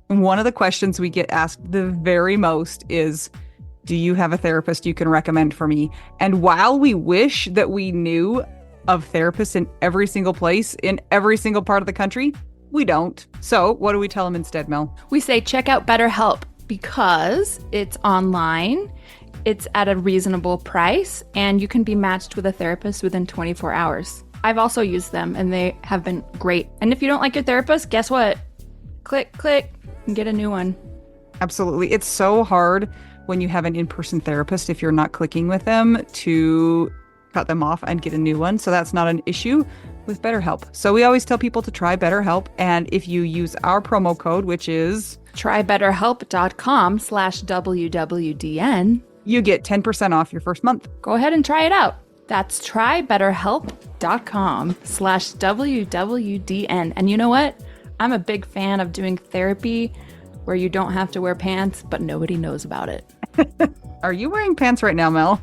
One of the questions we get asked the very most is, do you have a therapist you can recommend for me? And while we wish that we knew of therapists in every single place, in every single part of the country, we don't. So what do we tell them instead, Mel? We say check out BetterHelp because it's online, it's at a reasonable price, and you can be matched with a therapist within 24 hours. I've also used them, and they have been great. And if you don't like your therapist, guess what? Click, and get a new one. Absolutely. It's so hard when you have an in-person therapist, if you're not clicking with them, to cut them off and get a new one. So that's not an issue with BetterHelp. So we always tell people to try BetterHelp. And if you use our promo code, which is trybetterhelp.com/WWDN, you get 10% off your first month. Go ahead and try it out. That's trybetterhelp.com/WWDN. And you know what? I'm a big fan of doing therapy where you don't have to wear pants, but nobody knows about it. Are you wearing pants right now, Mel?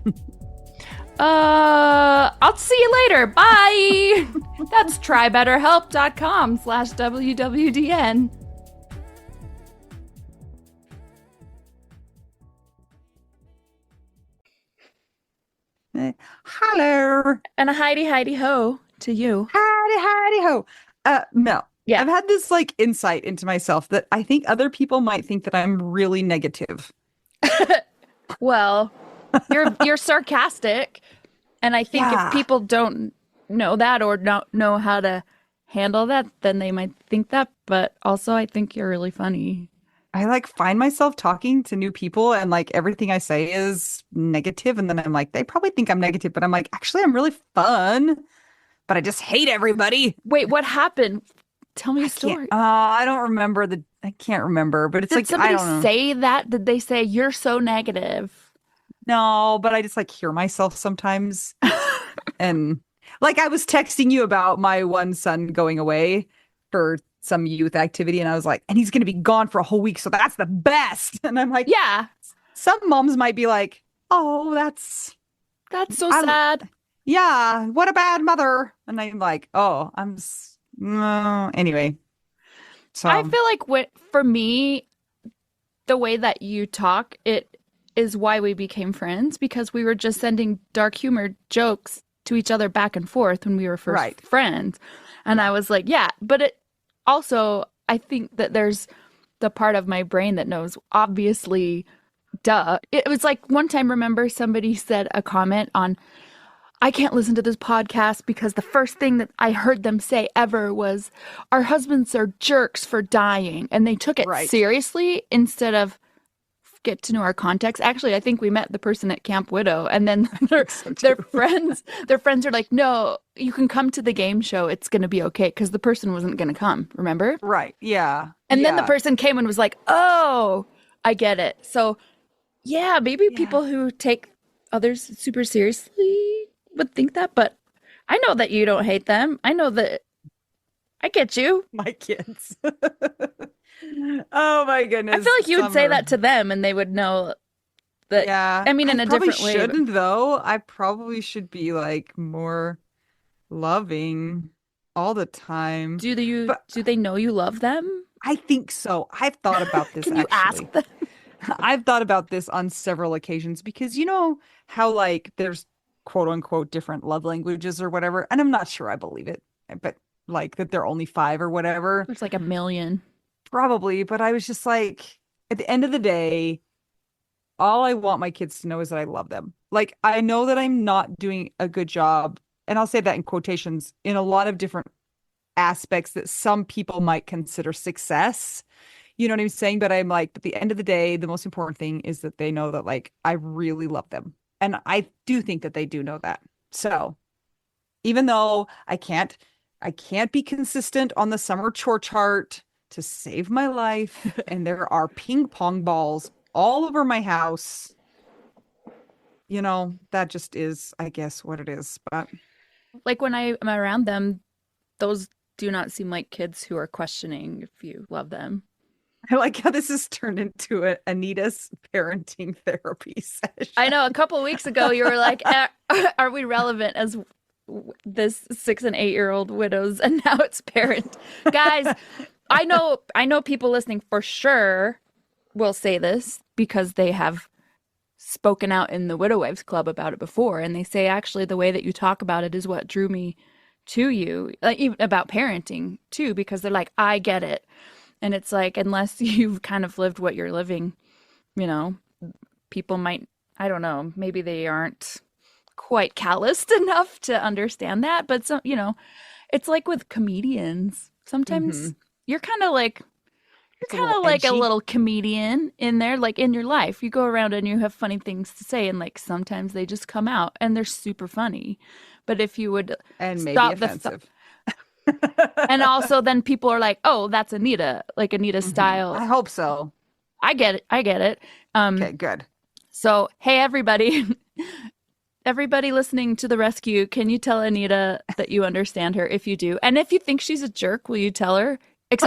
I'll see you later. Bye. That's trybetterhelp.com/WWDN. Hello. And a Heidi ho to you. Heidi ho. Mel. Yeah. I've had this insight into myself that I think other people might think that I'm really negative. Well, you're sarcastic, and I think if people don't know that or don't know how to handle that, then they might think that. But also, I think you're really funny. I find myself talking to new people and everything I say is negative, and then I'm they probably think I'm negative, but I'm actually I'm really fun, but I just hate everybody. Wait, what happened? Tell me a story. I don't remember I can't remember, but it's Did somebody I don't know. say that? Did they say you're so negative? No, but I just hear myself sometimes. And I was texting you about my one son going away for some youth activity, and I was and he's going to be gone for a whole week, so that's the best. And I'm yeah. Some moms might be oh, that's so sad. Yeah, what a bad mother. And I'm oh, no. Anyway. So I feel for me, the way that you talk, it is why we became friends, because we were just sending dark humor jokes to each other back and forth when we were first friends. And I was yeah, but it also, I think that there's the part of my brain that knows, obviously, duh. It was one time, remember, somebody said a comment on, I can't listen to this podcast because the first thing that I heard them say ever was, our husbands are jerks for dying. And they took it seriously instead of get to know our context. Actually, I think we met the person at Camp Widow, and then their friends are no, you can come to the game show. It's going to be okay, because the person wasn't going to come, remember? Right. Yeah. And then the person came and was oh, I get it. So yeah, maybe people who take others super seriously would think that, but I know that you don't hate them. I know that I get you. My kids. Oh my goodness. I feel you would say that to them and they would know that. Yeah. I mean, in a different way. I shouldn't though. I probably should be more loving all the time. Do they know you love them? I think so. I've thought about this. Can you ask them? I've thought about this on several occasions, because you know how there's quote unquote different love languages or whatever, and I'm not sure I believe it, but that they're only 5 or whatever. It's 1 million. Probably, but I was just at the end of the day, all I want my kids to know is that I love them. I know that I'm not doing a good job, and I'll say that in quotations, in a lot of different aspects that some people might consider success. You know what I'm saying? But I'm at the end of the day, the most important thing is that they know that I really love them. And I do think that they do know that. So even though I can't be consistent on the summer chore chart to save my life, and there are ping pong balls all over my house, that just is, I guess, what it is. But when I am around them, those do not seem like kids who are questioning if you love them. I like how this has turned into Anita's parenting therapy session. I know. A couple of weeks ago, you were are we relevant as this 6 and 8 year old widows? And now it's parent. Guys, I know people listening for sure will say this because they have spoken out in the Widow Wives Club about it before, and they say actually the way that you talk about it is what drew me to you, like even about parenting too, because they're like, I get it. And it's like, unless you've kind of lived what you're living, you know, people might, I don't know, maybe they aren't quite calloused enough to understand that. But some, it's like with comedians. Sometimes Hmm. you're kind of like, you're It's a kind little of like a edgy. little comedian in there, like in your life. You go around and you have funny things to say, and like sometimes they just come out and they're super funny. But if you would And maybe stop the th offensive. and also then people are like, oh, that's Anita, like Anita style. I hope so. I get it. I get it. Okay, good. So hey, everybody, everybody listening to the rescue, can you tell Anita that you understand her if you do? And if you think she's a jerk, will you tell her?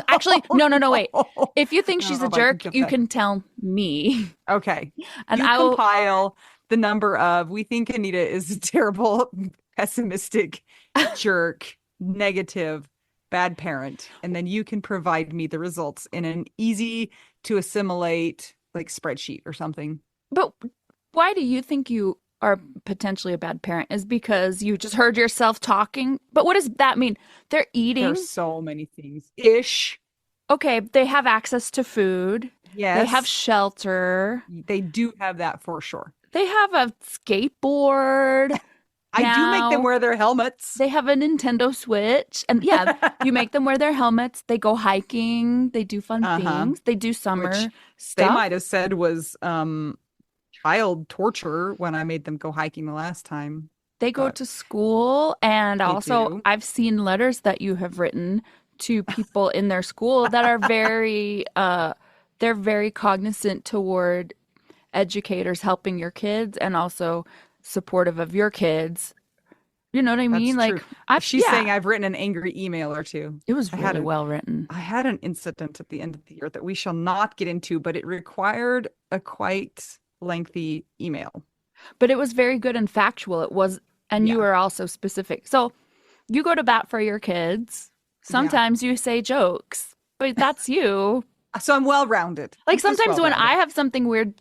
Actually, Oh, no, no, no, wait. no. If you think I don't she's know a if I can jerk, give you that. can tell me. Okay. And You I will, compile the number of, we think Anita is a terrible, pessimistic, jerk, negative, bad parent. And then you can provide me the results in an easy to assimilate like spreadsheet or something. but why do you think you are potentially a bad parent? Is because you just heard yourself talking? But what does that mean? They're There are eating. so many things. Ish. Okay, they have access to food. They have Yes. shelter. They do have that for sure. They have a skateboard I do make them now. wear their helmets, They have a Nintendo Switch. And yeah, you make them wear their helmets. They go hiking. They do fun uh-huh, things. They do which summer they stuff. might have said was child torture when I made them go hiking the last time, They go but to school. And they also, do. I've seen letters that you have written to people in their school that are they're very cognizant toward educators helping your kids and also supportive of your kids. You know what I mean? That's true. Like, I've, She's yeah, saying I've written an angry email or two. it was I had really an well written. I had an incident at the end of the year that we shall not get into, but it required a quite lengthy email. But it was very good and factual. It was, and you Yeah. were also specific. So you go to bat for your kids. Yeah. Sometimes you say jokes, but that's you. So I'm well-rounded. Like I'm just sometimes when I well-rounded. have something weird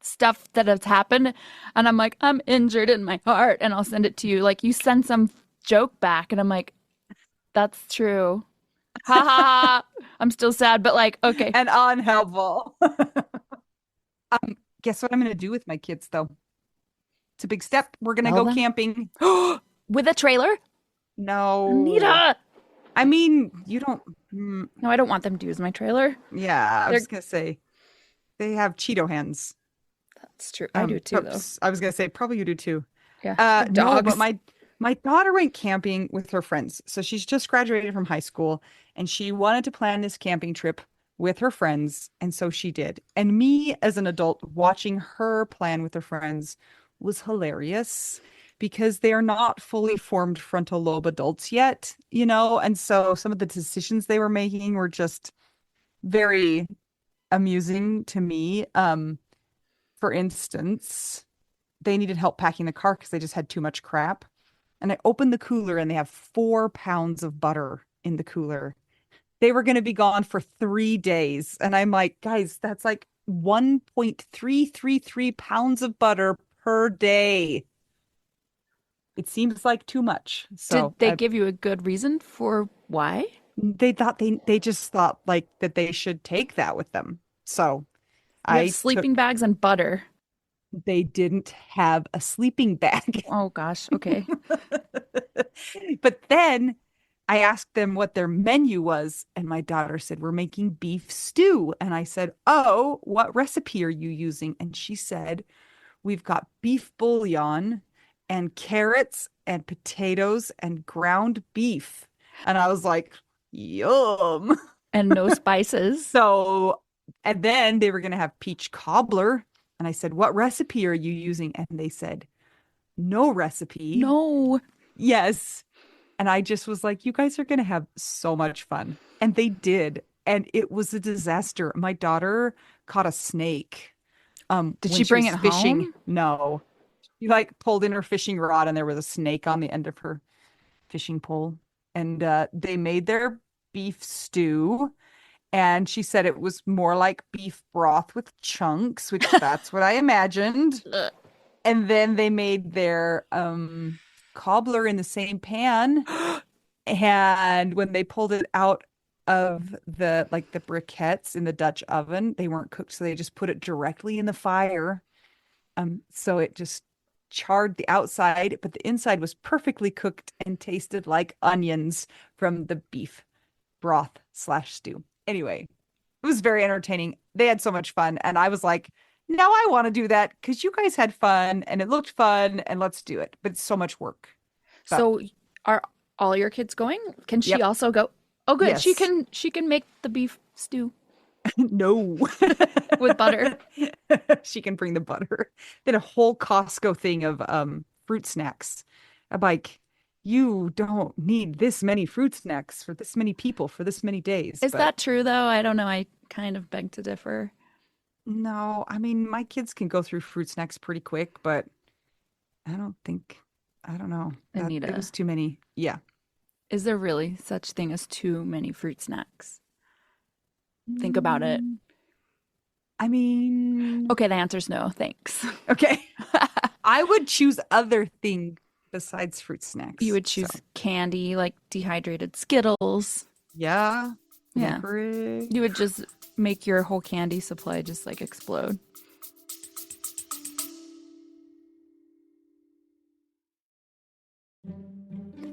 stuff that has happened and I'm like, I'm injured in my heart, and I'll send it to you. Like you send some joke back, and I'm like, that's true. Ha ha ha. I'm still sad, but like, okay. And unhelpful. Guess what I'm going to do with my kids, though? It's a big step. We're going to Tell go them. camping. With a trailer? No. Anita! I mean, you don't. No, I don't want them to use my trailer. Yeah, I was They're, just going to say they have Cheeto hands. that's true. I do too, though. Oops, I was going to say probably you do too. Yeah. No, but Dogs. my daughter went camping with her friends. So she's just graduated from high school and she wanted to plan this camping trip with her friends, and so she did. And me as an adult watching her plan with her friends was hilarious because they are not fully formed frontal lobe adults yet, and so some of the decisions they were making were just very amusing to me. For instance, they needed help packing the car because they just had too much crap. And I opened the cooler and they have 4 pounds of butter in the cooler. They were going to be gone for 3 days. And I'm like, guys, that's like 1.333 pounds of butter per day. It seems like too much. Did So they give you a good reason for why? they just thought like that they should take that with them. So You have I sleeping took, bags and butter. they didn't have a sleeping bag. Oh gosh. Okay. But then I asked them what their menu was, and my daughter said, "We're making beef stew." And I said, "Oh, what recipe are you using?" And she said, "We've got beef bouillon and carrots and potatoes and ground beef." And I was like, "Yum." And no spices. So, and then they were going to have peach cobbler. And I said, "What recipe are you using?" And they said, "No recipe." No. Yes. And I just was like, you guys are going to have so much fun. And they did. And it was a disaster. My daughter caught a snake Did she when she bring was it fishing. home? No. She like pulled in her fishing rod and there was a snake on the end of her fishing pole. And they made their beef stew And she said it was more like beef broth with chunks, which that's what I imagined. Ugh. And then they made their cobbler in the same pan. And when they pulled it out of the briquettes in the Dutch oven, they weren't cooked, so they just put it directly in the fire. So it just charred the outside, but the inside was perfectly cooked and tasted like onions from the beef broth slash stew. Anyway, it was very entertaining. They had so much fun, and I was like, now I want to do that because you guys had fun and it looked fun, and let's do it. But it's so much work. But So are all your kids going? Can she yep, also go? Oh, good. She yes, can she can make the beef stew no. with butter. She can bring the butter. Then a whole Costco thing of fruit snacks. I'm like, you don't need this many fruit snacks for this many people for this many days. Is But that true though? I don't know. I kind of beg to differ. no, I mean, my kids can go through fruit snacks pretty quick, but I don't think, I don't know. That it Anita, was too many. Yeah. is there really such thing as too many fruit snacks? Think about it. Mm, I mean, Okay, the answer's no, thanks. okay. I would choose other thing besides fruit You snacks. would So, choose candy like dehydrated Skittles. yeah, Yeah. licorice. You would just make your whole candy supply just like explode.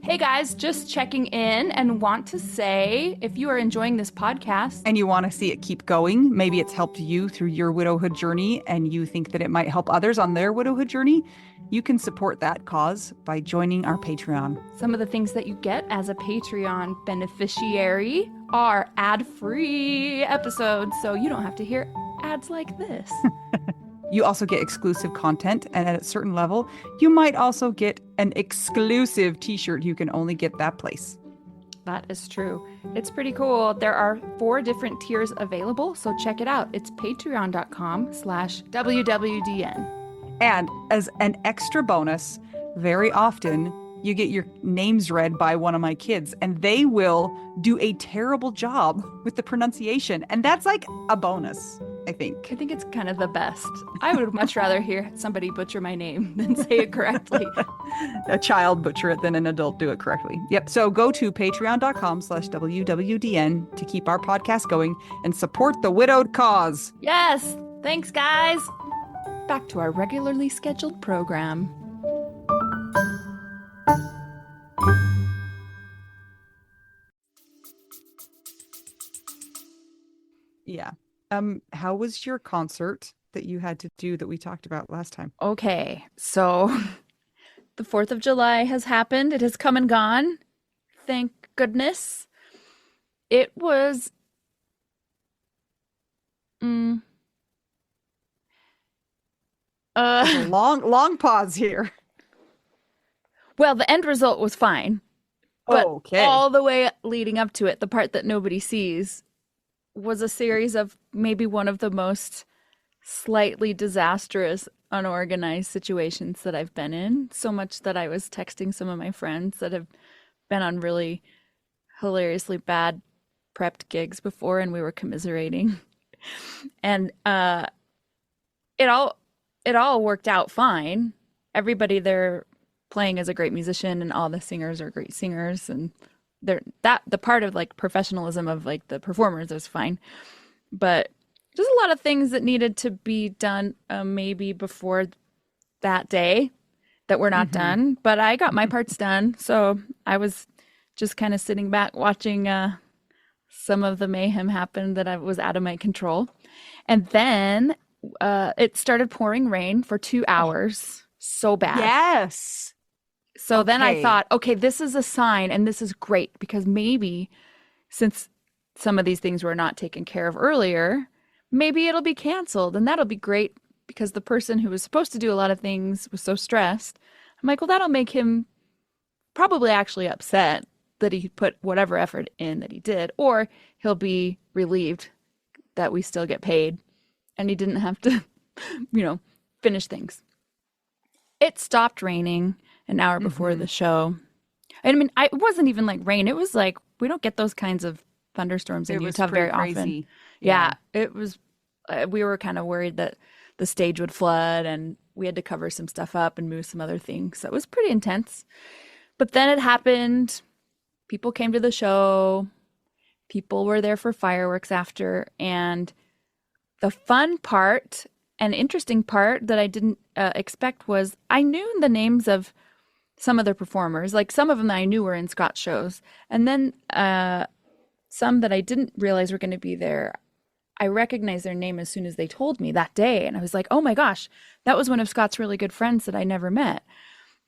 Hey guys, just checking in and want to say if you are enjoying this podcast, And you want to see it keep going, maybe it's helped you through your widowhood journey and you think that it might help others on their widowhood journey, you can support that cause by joining our Patreon. some of the things that you get as a Patreon beneficiary are ad-free episodes, so you don't have to hear ads like this. You also get exclusive content, and at a certain level, you might also get an exclusive t-shirt you can only get that place. That is true. It's pretty cool. There are 4 different tiers available, so check it out. It's patreon.com/WWDN. And as an extra bonus, very often you get your names read by one of my kids, and they will do a terrible job with the pronunciation. And that's like a bonus, I think. I think it's kind of the best. I would much rather hear somebody butcher my name than say it correctly. A child butcher it than an adult do it correctly. Yep. So go to patreon.com/WWDN to keep our podcast going and support the widowed cause. Yes! Thanks, guys! Back to our regularly scheduled program. Yeah. How was your concert that you had to do that we talked about last time? Okay, so the 4th of July has happened. It has come and gone. Thank goodness. It was. Mm, There's a uh, long pause here. well, the end result was fine, but Okay. all the way leading up to it, the part that nobody sees was a series of maybe one of the most slightly disastrous, unorganized situations that I've been in. So much that I was texting some of my friends that have been on really hilariously bad prepped gigs before, and we were commiserating. And it all worked out fine. Everybody there playing is a great musician, and all the singers are great singers, and the part of like professionalism of like the performers is fine, but just a lot of things that needed to be done maybe before that day that were not Mm-hmm. done. But I got my parts done, so I was just kind of sitting back watching some of the mayhem happen that I was out of my control. And then it started pouring rain for 2 hours. So bad. Yes. So then I Okay. thought, okay, this is a sign, and this is great because maybe since some of these things were not taken care of earlier, maybe it'll be canceled, and that'll be great because the person who was supposed to do a lot of things was so stressed. I'm like, well, that'll make him probably actually upset that he put whatever effort in that he did, or he'll be relieved that we still get paid and he didn't have to, finish things. It stopped raining an hour before Mm-hmm. the show. I mean, it wasn't even like rain. It was like we don't get those kinds of thunderstorms in It was Utah pretty very often. crazy. Yeah, Yeah. it was. We were kind of worried that the stage would flood, and we had to cover some stuff up and move some other things. So it was pretty intense. But then it happened. People came to the show. People were there for fireworks after, and the fun part and interesting part that I didn't expect was I knew the names of some of the performers. Like some of them that I knew were in Scott's shows, and then some that I didn't realize were going to be there. I recognized their name as soon as they told me that day, and I was like, "Oh my gosh, that was one of Scott's really good friends that I never met."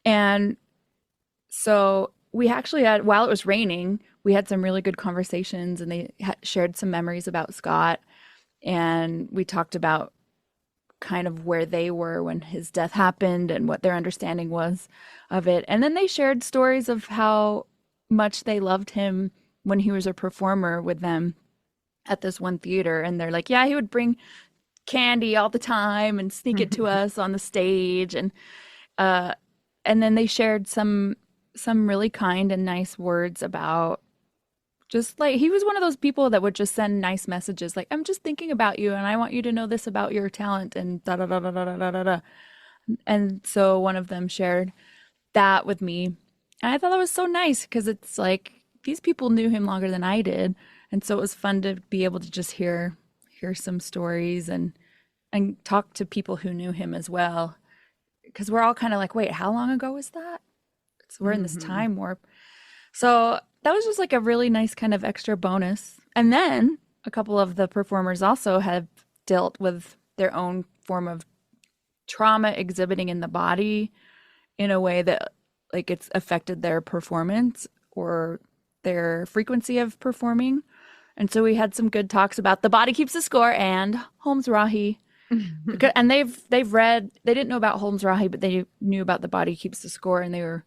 And so we actually had, while it was raining, we had some really good conversations, and they shared some memories about Scott, and we talked about kind of where they were when his death happened and what their understanding was of it. And then they shared stories of how much they loved him when he was a performer with them at this one theater. And they're like, yeah, he would bring candy all the time and sneak it to us on the stage. Uh, and then they shared some really kind and nice words about just like he was one of those people that would just send nice messages like, I'm just thinking about you and I want you to know this about your talent and da da da da da da da da. Da. And so one of them shared that with me. And I thought that was so nice because it's like these people knew him longer than I did. And so it was fun to be able to just hear some stories and talk to people who knew him as well. Because we're all kind of like, wait, how long ago was that? So we're in this Hmm. time warp. So that was just like a really nice kind of extra bonus. And then a couple of the performers also have dealt with their own form of trauma exhibiting in the body in a way that like it's affected their performance or their frequency of performing. And so we had some good talks about The Body Keeps the Score and Holmes Rahi. And they've read, they didn't know about Holmes Rahi, but they knew about The Body Keeps the Score, and they were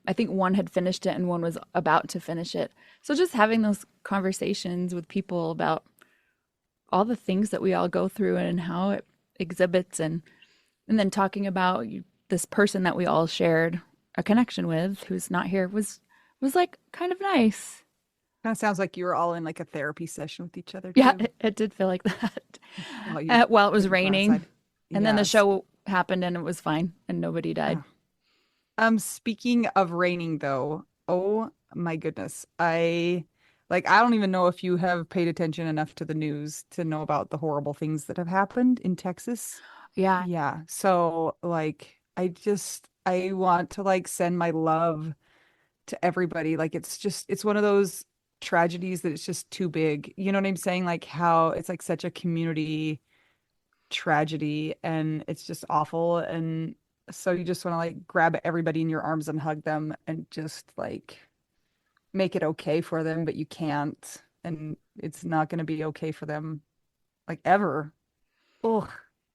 I think one had finished it and one was about to finish it. So just having those conversations with people about all the things that we all go through and how it exhibits, and then talking about this person that we all shared a connection with who's not here was like kind of nice. Kind of sounds like you were all in like a therapy session with each other Yeah, too. it did feel like that. While you While it was couldn't go raining, outside. and then the Yes. show happened and it was fine and nobody died. Oh. Speaking of raining though, oh my goodness. I don't even know if you have paid attention enough to the news to know about the horrible things that have happened in Texas. Yeah, Yeah. So like I want to like send my love to everybody. Like it's one of those tragedies that it's just too big. You know what I'm saying? Like how it's like such a community tragedy and it's just awful. And so you just want to like grab everybody in your arms and hug them and just like make it okay for them, but you can't. And it's not going to be okay for them like ever. Oh,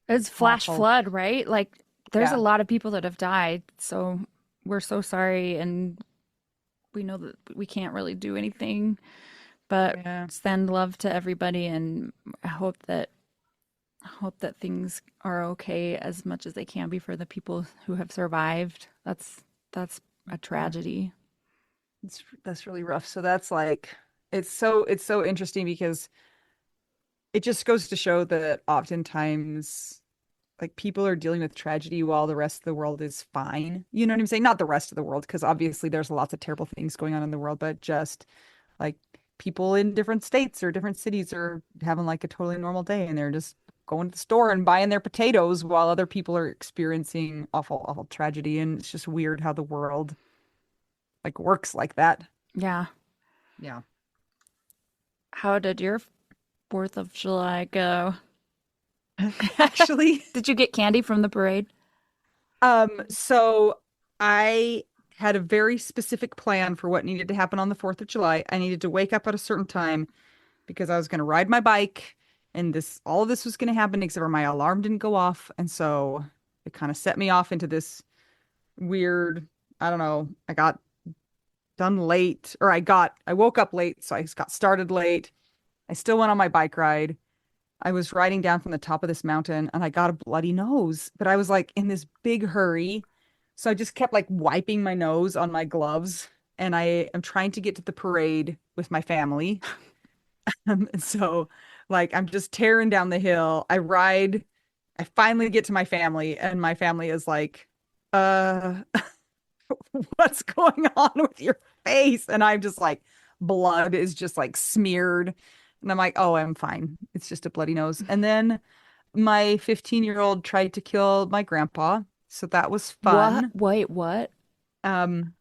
it's flash awful. flood, right? Like there's a Yeah. lot of people that have died. So we're so sorry and we know that we can't really do anything, but Yeah. send love to everybody and I hope that things are okay as much as they can be for the people who have survived. That's a Yeah. tragedy. That's really rough. So that's like it's so interesting because it just goes to show that oftentimes like people are dealing with tragedy while the rest of the world is fine. You know what I'm saying? Not the rest of the world, because obviously there's lots of terrible things going on in the world, but just like people in different states or different cities are having like a totally normal day and they're just going to the store and buying their potatoes while other people are experiencing awful, awful tragedy. And it's just weird how the world like works like that. Yeah. Yeah. How did your 4th of July go? Actually, Did you get candy from the parade? so I had a very specific plan for what needed to happen on the 4th of July. I needed to wake up at a certain time because I was going to ride my bike and all of this was going to happen except for my alarm didn't go off. And so it kind of set me off into this weird, I don't know, I got done late or I woke up late. So I got started late. I still went on my bike ride. I was riding down from the top of this mountain and I got a bloody nose, but I was like in this big hurry. So I just kept like wiping my nose on my gloves and I am trying to get to the parade with my family. And so like I'm just tearing down the hill. I finally get to my family, and my family is like, uh, what's going on with your face? And I'm just like, blood is just like smeared. And I'm like, oh, I'm fine. It's just a bloody nose. And then my 15-year-old tried to kill my grandpa. So that was What? fun. Wait, what? Um,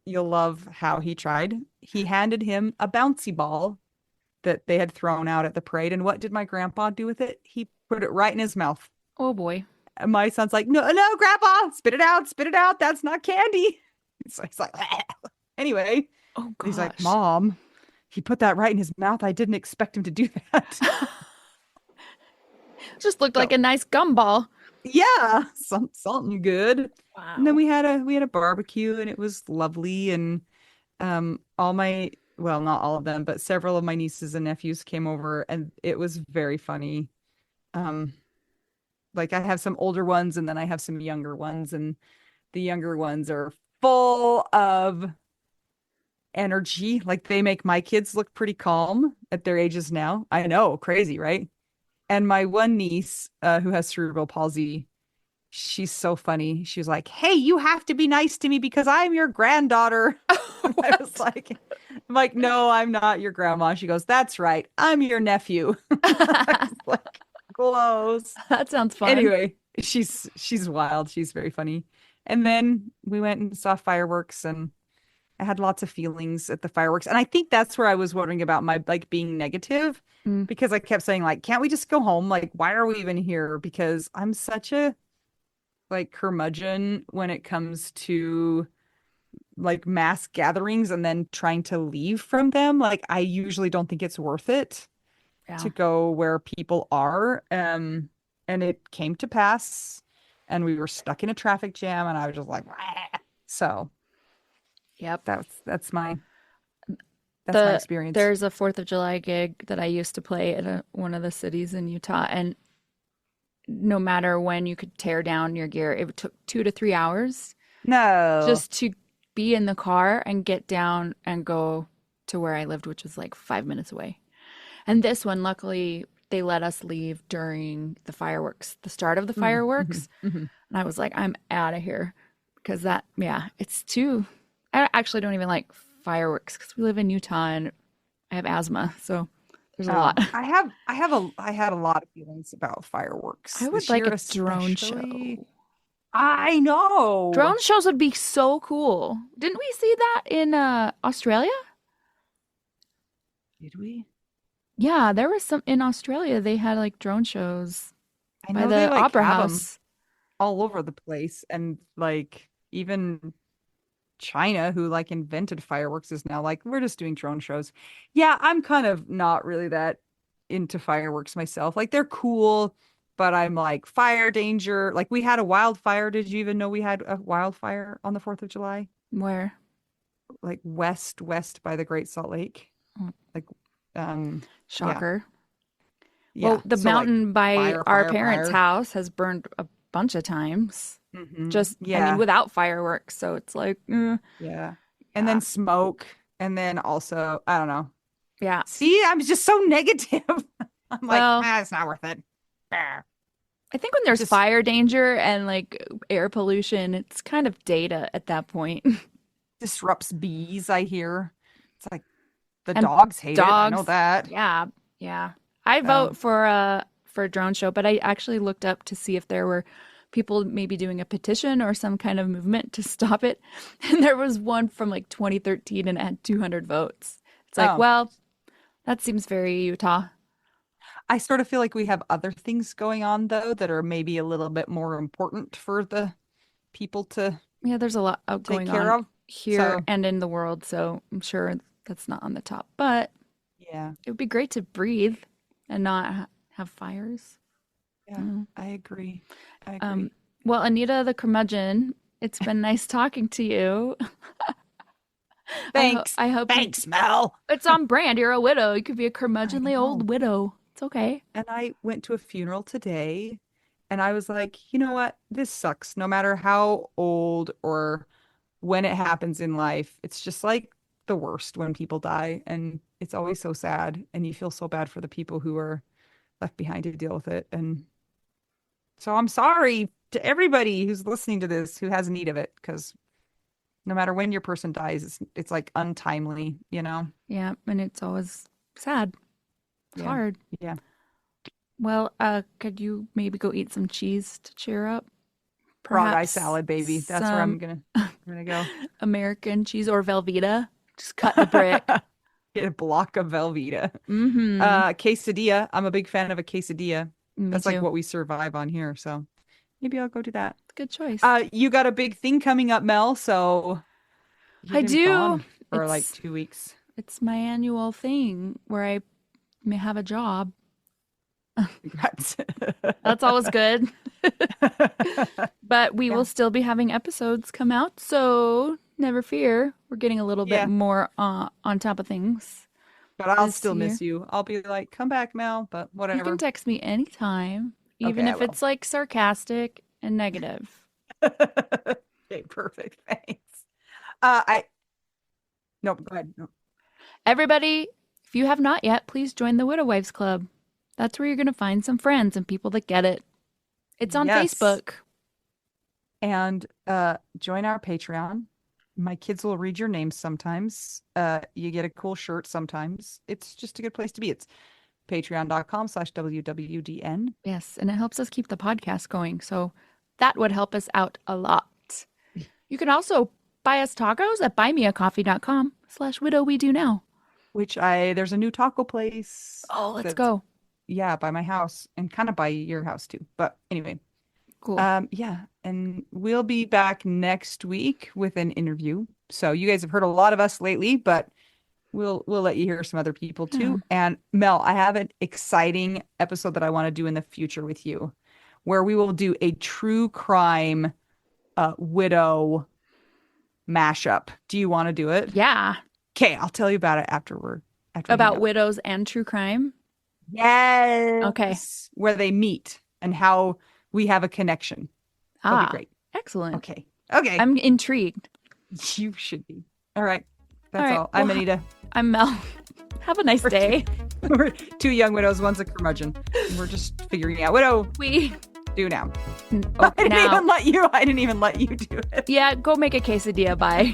you'll love how he tried. He handed him a bouncy ball that they had thrown out at the parade. And what did my grandpa do with it? He put it right in his mouth. Oh boy. And my son's like, no, no, grandpa, spit it out, spit it out. That's not candy. So he's like, anyway, Oh he's like, gosh. Mom, he put that right in his mouth. I didn't expect him to do that. Just looked like So a nice gumball. yeah, something good. And then Wow. we had a barbecue, and it was lovely. And all my, well, not all of them, but several of my nieces and nephews came over, and it was very funny. Um, like I have some older ones, and then I have some younger ones, and the younger ones are full of energy. Like they make my kids look pretty calm at their ages now. I know, crazy, right? And my one niece, who has cerebral palsy, she's so funny. She was like, "Hey, you have to be nice to me because I'm your granddaughter." And I was What? like, I'm like, "No, I'm not your grandma." She goes, "That's right. I'm your nephew." I was like, close. That sounds fun. Anyway, she's wild. She's very funny. And then we went and saw fireworks, and I had lots of feelings at the fireworks. And I think that's where I was wondering about my like being negative, Mm, because I kept saying like, can't we just go home? Like, why are we even here? Because I'm such a like curmudgeon when it comes to like mass gatherings and then trying to leave from them. Like, I usually don't think it's worth it yeah. to go where people are. And it came to pass, and we were stuck in a traffic jam, and I was just like, "Wah." So Yep. that's my The experience. there's a 4th of July gig that I used to play at one of the cities in Utah, and no matter when you could tear down your gear, it took 2 to 3 hours No. just to be in the car and get down and go to where I lived, which was like 5 minutes away. And this one, luckily, they let us leave during the fireworks, the start of the Mm, mhm, fireworks. mhm. And I was like, I'm out of here because that, yeah, it's too. I actually don't even like fireworks because we live in Utah and I have asthma. So there's a lot. Oh, I had a lot of feelings about fireworks I would this like year, a drone especially. show. I know. Drone shows would be so cool. Didn't we see that in Australia? Did we? Yeah, there was some in Australia. They had like drone shows I by know they the like Opera have them House. all over the place, and like even China, who like invented fireworks, is now like, we're just doing drone shows. Yeah, I'm kind of not really that into fireworks myself. Like they're cool, but I'm like fire danger. Like we had a wildfire. Did you even know we had a wildfire on the 4th of July? Where? Like west by the Great Salt Lake. Oh, Like yeah. shocker. Well, Yeah. the So like mountain by fire, our fire, parents' fire. house has burned a bunch of times. Just, I mean, Yeah. without fireworks. So it's like, Yeah. And yeah, then smoke. And then also, I don't know. yeah. See, I'm just so negative. I'm like, Well, ah, it's not worth it. Ah. I think when It there's just fire danger and like air pollution, it's kind of data at that point. disrupts bees, I hear. It's like the And dogs hate it. I know dogs, that. yeah, yeah. I vote Um, for a drone show, but I actually looked up to see if there were people maybe doing a petition or some kind of movement to stop it. And there was one from like 2013 and it had 200 votes. It's like, oh, well, that seems very Utah. I sort of feel like we have other things going on though that are maybe a little bit more important for the people to Yeah, there's a lot take going care on of. here So, and in the world, so I'm sure that's not on the top. But yeah. it would be great to breathe and not have fires. Yeah, Mm. I agree. I Um, agree. well, Anita the curmudgeon, it's been nice talking to you. Thanks. I hope you. Thanks, Mel. It's on brand. You're a widow. You could be a I curmudgeonly know. old widow. It's okay. And I went to a funeral today, and I was like, you know what? This sucks. No matter how old or when it happens in life, it's just like the worst when people die. And it's always so sad. And you feel so bad for the people who are left behind to deal with it. And so I'm sorry to everybody who's listening to this who has need of it, because no matter when your person dies, it's like untimely, you know? Yeah, and it's always sad. It's Yeah. hard. Yeah. Well, could you maybe go eat some cheese to cheer up? Raw eye Perhaps salad, baby. That's where some I'm gonna go. American cheese or Velveeta. Just cut a brick. Get a block of Velveeta. Mm-hmm. Quesadilla. I'm a big fan of a quesadilla. Me That's too. like what we survive on here. So maybe I'll go do that. Good choice. You got a big thing coming up, Mel. So you're I gonna be do. gone for like It's 2 weeks. it's my annual thing where I may have a job. Congrats. That's always good. But we will still be having episodes come out, so never fear. We're getting a little Yeah. bit more on top of things But I'll this still year. me you. I'll be like, come back, Mel, but You whatever. can text me anytime, even Okay, I if it's like sarcastic and negative. will. Okay, perfect. Thanks. I Nope, go ahead. No. Everybody, if you have not yet, please join the Widow Wives Club. That's where you're going to find some friends and people that get it. It's on Yes. Facebook. And join our Patreon. My kids will read your names sometimes. You get a cool shirt sometimes. It's just a good place to be. It's patreon.com/WWDN. Yes, and it helps us keep the podcast going. So that would help us out a lot. You can also buy us tacos at buymeacoffee.com/widowwedonoww. Which there's a new taco place. Oh, let's that's, go. Yeah, by my house and kind of by your house too. But anyway, Cool. yeah, and we'll be back next week with an interview. So you guys have heard a lot of us lately, but we'll let you hear some other people too. And Mel, I have an exciting episode that I want to do in the future with you, where we will do a true crime widow mashup. Do you want to do it? Yeah. Okay, I'll tell you about it after we hang About up. widows and true crime. Yes. Okay. Where they meet and how we have a connection. That'll be great. Excellent. Okay. Okay. I'm intrigued. You should be. All right. That's All right, all. I'm well, Anita. I'm Mel. Have a nice day. We're two young widows, one's a curmudgeon. We're just figuring out what do We do now. oh, I didn't now. even let you do it. Yeah, go make a quesadilla. Bye.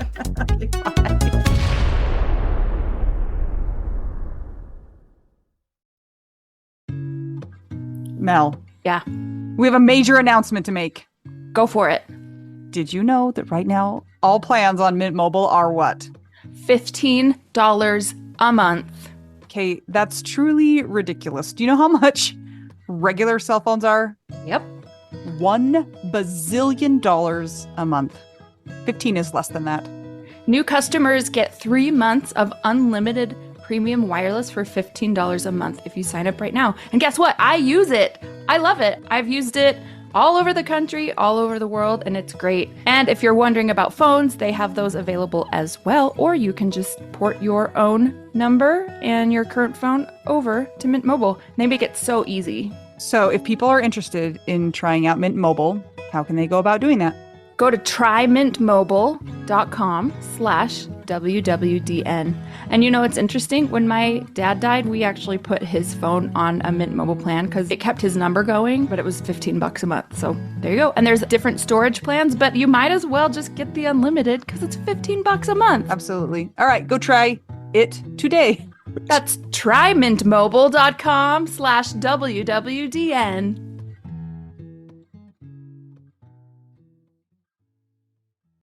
Okay, bye. Mel, Yeah, we have a major announcement to make. go for it. Did you know that right now all plans on Mint Mobile are what? $15 a month. Okay, that's truly ridiculous. Do you know how much regular cell phones are? Yep. $1 bazillion a month. 15 is less than that. New customers get 3 months of unlimited premium wireless for $15 a month if you sign up right now. And guess what? I use it. I love it. I've used it all over the country, all over the world, and it's great. And if you're wondering about phones, they have those available as well, or you can just port your own number and your current phone over to Mint Mobile. They make it so easy. So if people are interested in trying out Mint Mobile, how can they go about doing that? Go to trymintmobile.com/WWDN. And you know, it's interesting. When my dad died, we actually put his phone on a Mint Mobile plan because it kept his number going, but it was $15 a month. So there you go. And there's different storage plans, but you might as well just get the unlimited because it's $15 a month. Absolutely. All right, go try it today. That's trymintmobile.com/WWDN.